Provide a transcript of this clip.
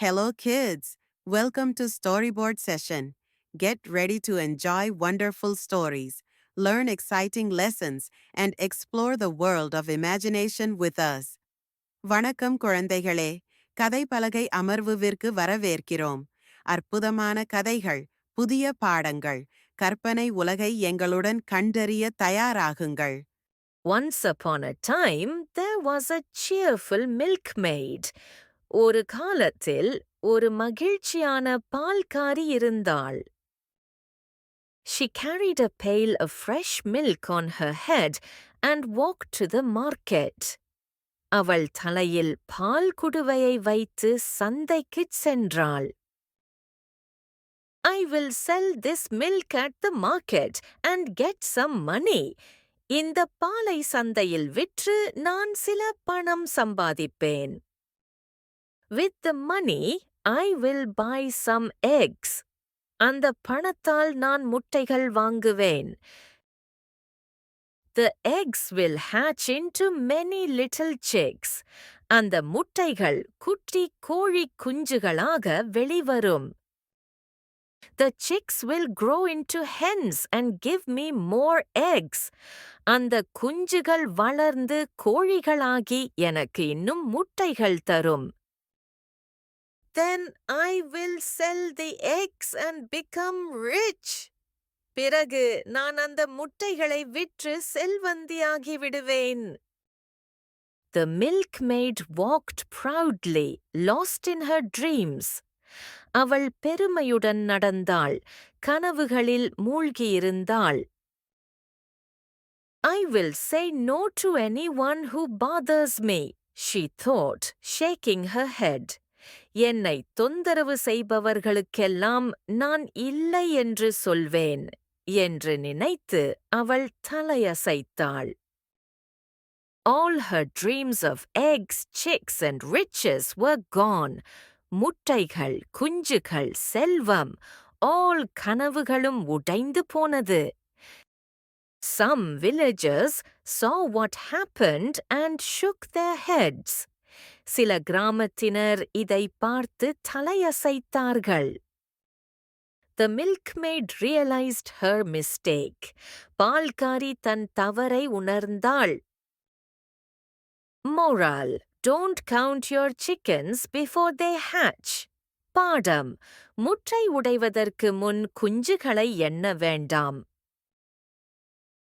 Hello, kids. Welcome to Storyboard Session. Get ready to enjoy wonderful stories, learn exciting lessons, and explore the world of imagination with us. வணக்கம் குழந்தைகளே. கதைப்பலகை அமர்வுவிற்கு வரவேற்கிறோம். அற்புதமான கதைகள், புதிய பாடங்கள், கற்பனை உலகை எங்களுடன் கண்டறிய தயாராகுங்கள். Once upon a time, there was a cheerful milkmaid. ஒரு காலத்தில் ஒரு மகிழ்ச்சியான பால்காரி இருந்தாள். She carried a pail of fresh milk on her head and walked to the market. அவள் தலையில் பால் குடுவையை வைத்து சந்தைக்குச் சென்றாள். I will sell this milk at the market and get some money. இந்த பாலை சந்தையில் விற்று நான் சில பணம் சம்பாதிப்பேன். With the money, I will buy some eggs. அந்த பணத்தால் நான் முட்டைகள் வாங்குவேன். The eggs will hatch into many little chicks. அந்த முட்டைகள் குட்டி கோழி குஞ்சுகளாக வெளிவரும். The chicks will grow into hens and give me more eggs. அந்த குஞ்சுகள் வளர்ந்து கோழிகளாகி எனக்கு இன்னும் முட்டைகள் தரும். Then I will sell the eggs and become rich. பிறகு நான் அந்த முட்டைகளை விற்று செல்வந்தியாகி விடுவேன். The milkmaid walked proudly, lost in her dreams. அவள் பெருமையுடன் நடந்தாள், கனவுகளில் மூழ்கியிருந்தாள். I will say no to anyone who bothers me, she thought, shaking her head. என்னை தொந்தரவு செய்பவர்களுக்கெல்லாம் நான் இல்லை என்று சொல்வேன் என்று நினைத்து அவள் தலையசைத்தாள். All her dreams of eggs, chicks and riches were gone. முட்டைகள், குஞ்சுகள், செல்வம், all கனவுகளும் உடைந்து போனது. Some villagers saw what happened and shook their heads. சில கிராமத்தினர் இதை பார்த்து தலையசைத்தார்கள். The milkmaid realized her mistake. பால்காரி தன் தவறை உணர்ந்தாள். Moral: Don't count your chickens before they hatch. பாடம்: முட்டை உடைவதற்கு முன் குஞ்சுகளை எண்ண வேண்டாம்.